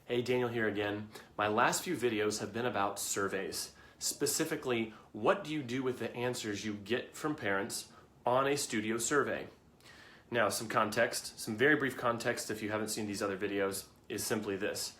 Hey, Daniel here again. My last few videos have been about surveys. Specifically, what do you do with the answers you get from parents on a studio survey? Now, some context, some very brief context if you haven't seen these other videos, is simply this.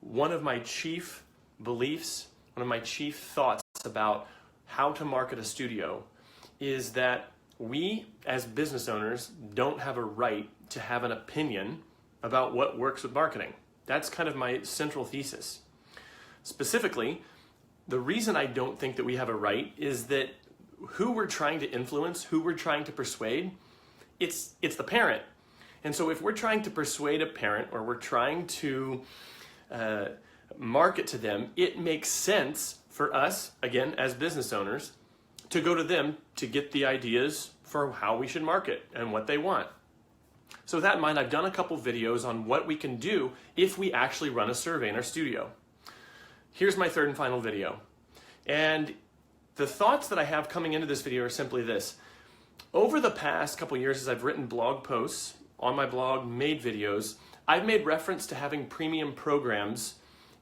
One of my chief beliefs, one of my chief thoughts about how to market a studio is that we, as business owners, don't have a right to have an opinion about what works with marketing. That's kind of my central thesis. Specifically, the reason I don't think that we have a right is that who we're trying to influence, who we're trying to persuade, it's the parent. And so if we're trying to persuade a parent or we're trying to market to them, it makes sense for us, again, as business owners, to go to them to get the ideas for how we should market and what they want. So with that in mind, I've done a couple videos on what we can do if we actually run a survey in our studio. Here's my third and final video. And the thoughts that I have coming into this video are simply this. Over the past couple years, as I've written blog posts on my blog, made videos, I've made reference to having premium programs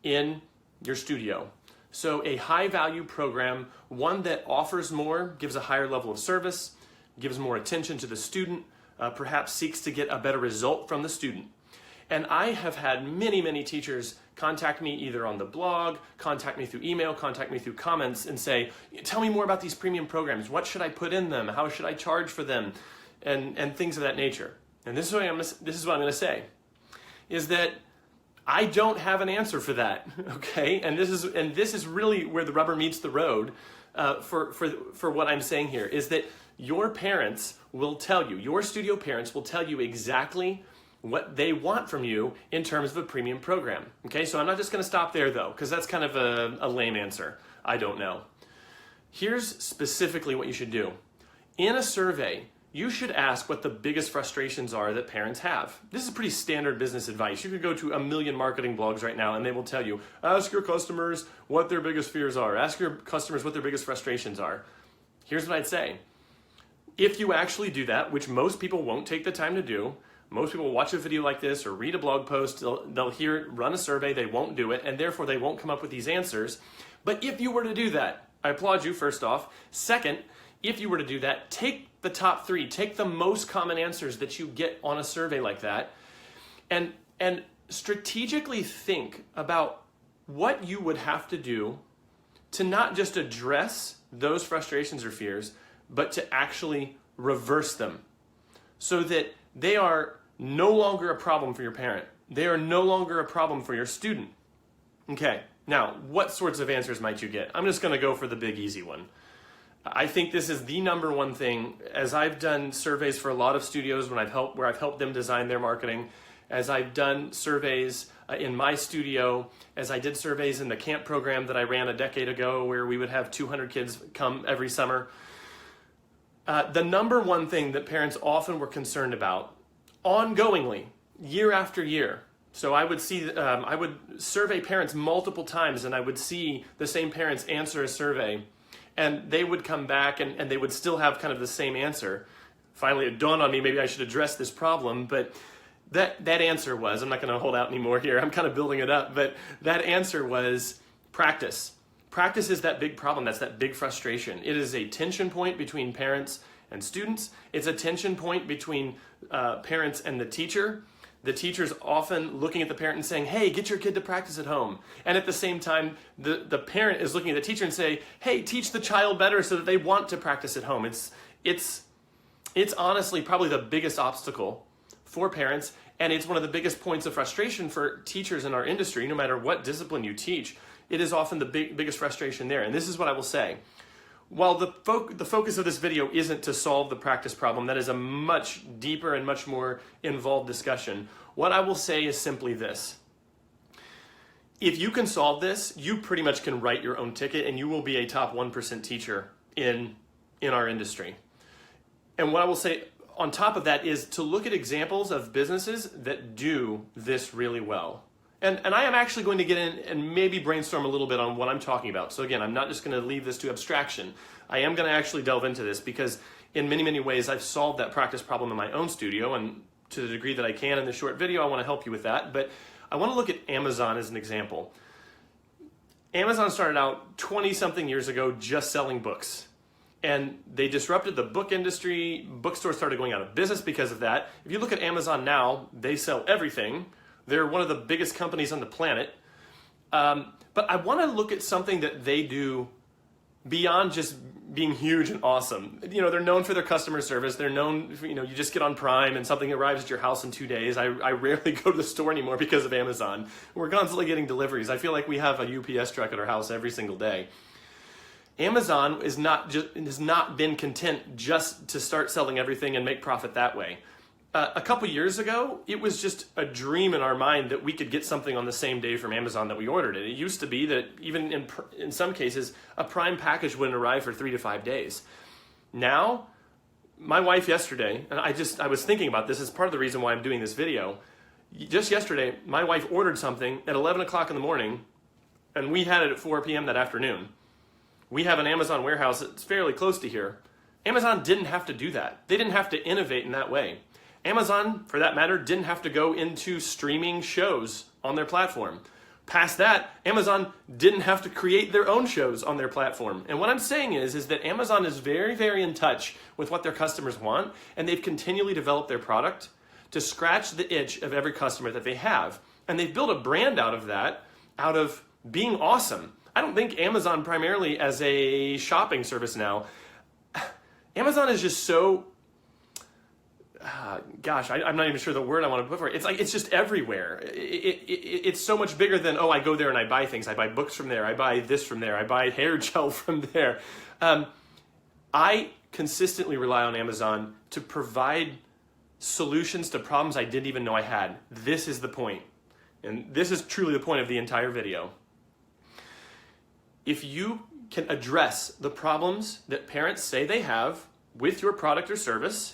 in your studio. So a high value program, one that offers more, gives a higher level of service, gives more attention to the student, perhaps seeks to get a better result from the student. And I have had many teachers contact me either on the blog, contact me through email, contact me through comments and say, tell me more about these premium programs. What should I put in them? How should I charge for them? And things of that nature. And this is what I'm going to say, is that I don't have an answer for that, okay? And this is really where the rubber meets the road for what I'm saying here, is that your parents will tell you, your studio parents will tell you exactly what they want from you in terms of a premium program. Okay, so I'm not just going to stop there though, because that's kind of a lame answer. I don't know. Here's specifically what you should do. In a survey, you should ask what the biggest frustrations are that parents have. This is pretty standard business advice. You could go to a million marketing blogs right now and they will tell you, ask your customers what their biggest fears are. Ask your customers what their biggest frustrations are. Here's what I'd say. If you actually do that, which most people won't take the time to do, most people will watch a video like this or read a blog post, they'll hear it, run a survey, they won't do it, and therefore they won't come up with these answers. But if you were to do that, I applaud you first off. Second, if you were to do that, take the top three, take the most common answers that you get on a survey like that, and strategically think about what you would have to do to not just address those frustrations or fears, but to actually reverse them so that they are no longer a problem for your parent. They are no longer a problem for your student. Okay, now what sorts of answers might you get? I'm just going to go for the big easy one. I think this is the number one thing. As I've done surveys for a lot of studios where I've helped them design their marketing, as I've done surveys in my studio, as I did surveys in the camp program that I ran a decade ago where we would have 200 kids come every summer. The number one thing that parents often were concerned about, ongoingly, year after year. So I would survey parents multiple times and I would see the same parents answer a survey and they would come back and they would still have kind of the same answer. Finally, it dawned on me, maybe I should address this problem, but that answer was, I'm not going to hold out anymore here, I'm kind of building it up, but that answer was practice. Practice is that big problem, that's that big frustration. It is a tension point between parents and students. It's a tension point between parents and the teacher. The teacher's often looking at the parent and saying, hey, get your kid to practice at home. And at the same time, the parent is looking at the teacher and say, hey, teach the child better so that they want to practice at home. It's honestly probably the biggest obstacle for parents, and it's one of the biggest points of frustration for teachers in our industry, no matter what discipline you teach. It is often the biggest frustration there. And this is what I will say. While the focus of this video isn't to solve the practice problem, that is a much deeper and much more involved discussion. What I will say is simply this. If you can solve this, you pretty much can write your own ticket and you will be a top 1% teacher in our industry. And what I will say on top of that is to look at examples of businesses that do this really well. And I am actually going to get in and maybe brainstorm a little bit on what I'm talking about. So again, I'm not just going to leave this to abstraction. I am going to actually delve into this because in many ways I've solved that practice problem in my own studio, and to the degree that I can in this short video, I want to help you with that. But I want to look at Amazon as an example. Amazon started out 20-something years ago just selling books. And they disrupted the book industry. Bookstores started going out of business because of that. If you look at Amazon now, they sell everything. They're one of the biggest companies on the planet. But I want to look at something that they do beyond just being huge and awesome. You know, they're known for their customer service. They're known, you know, you just get on Prime and something arrives at your house in 2 days. I rarely go to the store anymore because of Amazon. We're constantly getting deliveries. I feel like we have a UPS truck at our house every single day. Amazon has not been content just to start selling everything and make profit that way. A couple years ago, it was just a dream in our mind that we could get something on the same day from Amazon that we ordered it. It used to be that even in some cases, a Prime package wouldn't arrive for 3 to 5 days. Now, my wife yesterday, and I was thinking about this as part of the reason why I'm doing this video. Just yesterday, my wife ordered something at 11 o'clock in the morning, and we had it at 4 p.m. that afternoon. We have an Amazon warehouse that's fairly close to here. Amazon didn't have to do that. They didn't have to innovate in that way. Amazon, for that matter, didn't have to go into streaming shows on their platform. Past that, Amazon didn't have to create their own shows on their platform. And what I'm saying is that Amazon is very, very in touch with what their customers want, and they've continually developed their product to scratch the itch of every customer that they have. And they've built a brand out of that, out of being awesome. I don't think Amazon primarily as a shopping service now. Amazon is just so... I'm not even sure the word I want to put for it. It's like, it's just everywhere. It's so much bigger than, oh, I go there and I buy things. I buy books from there. I buy this from there. I buy hair gel from there. I consistently rely on Amazon to provide solutions to problems I didn't even know I had. This is the point. And this is truly the point of the entire video. If you can address the problems that parents say they have with your product or service,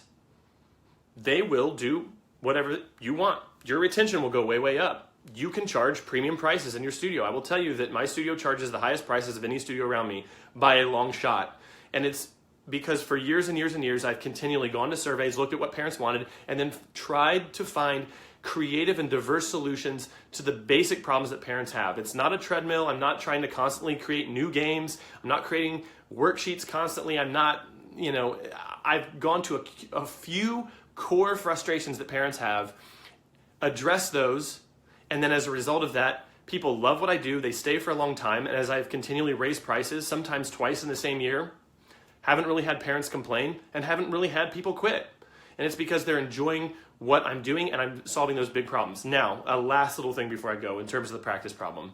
they will do whatever you want. Your retention will go way, way up. You can charge premium prices in your studio. I will tell you that my studio charges the highest prices of any studio around me by a long shot. And it's because for years and years and years, I've continually gone to surveys, looked at what parents wanted, and then tried to find creative and diverse solutions to the basic problems that parents have. It's not a treadmill. I'm not trying to constantly create new games. I'm not creating worksheets constantly. I'm not, I've gone to a few core frustrations that parents have, address those, and then as a result of that, people love what I do, they stay for a long time, and as I've continually raised prices, sometimes twice in the same year, haven't really had parents complain, and haven't really had people quit. And it's because they're enjoying what I'm doing, and I'm solving those big problems. Now, a last little thing before I go, in terms of the practice problem.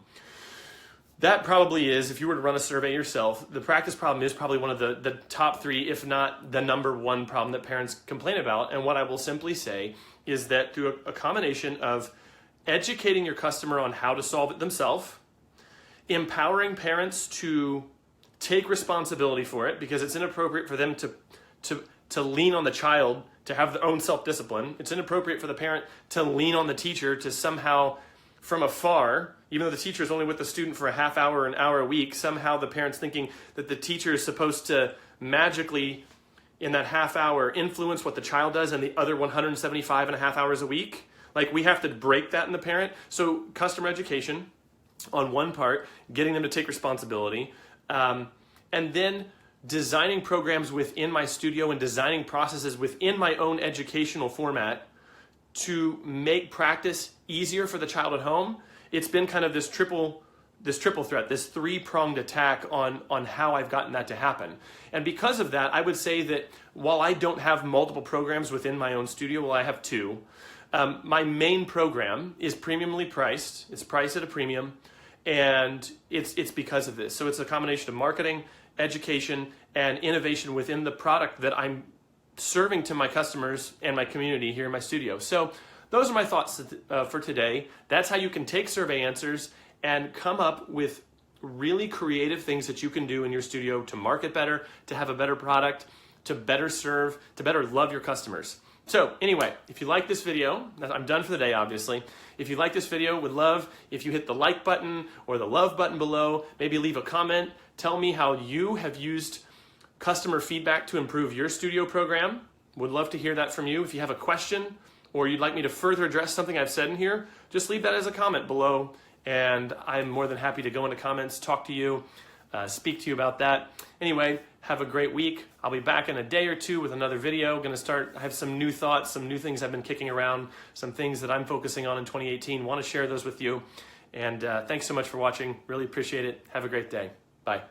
That probably is, if you were to run a survey yourself, the practice problem is probably one of the top 3, if not the number 1 problem that parents complain about. And what I will simply say is that through a combination of educating your customer on how to solve it themselves, empowering parents to take responsibility for it, because it's inappropriate for them to lean on the child to have their own self-discipline. It's inappropriate for the parent to lean on the teacher to somehow, from afar, even though the teacher is only with the student for a half hour or an hour a week, somehow the parent's thinking that the teacher is supposed to magically, in that half hour, influence what the child does in the other 175 and a half hours a week. Like, we have to break that in the parent. So customer education on one part, getting them to take responsibility, and then designing programs within my studio and designing processes within my own educational format to make practice easier for the child at home. It's been kind of this triple threat, this 3-pronged attack on how I've gotten that to happen. And because of that, I would say that while I don't have multiple programs within my own studio, well, I have 2. My main program is premiumly priced. It's priced at a premium, and it's because of this. So it's a combination of marketing, education, and innovation within the product that I'm serving to my customers and my community here in my studio. So those are my thoughts for today. That's how you can take survey answers and come up with really creative things that you can do in your studio to market better, to have a better product, to better serve, to better love your customers. So anyway, if you like this video, I'm done for the day, obviously. If you like this video, would love if you hit the like button or the love button below, maybe leave a comment. Tell me how you have used customer feedback to improve your studio program. Would love to hear that from you. If you have a question or you'd like me to further address something I've said in here, just leave that as a comment below, and I'm more than happy to go into comments, talk to you, speak to you about that. Anyway, have a great week. I'll be back in a day or two with another video. I have some new thoughts, some new things I've been kicking around, some things that I'm focusing on in 2018. Want to share those with you. And thanks so much for watching. Really appreciate it. Have a great day. Bye.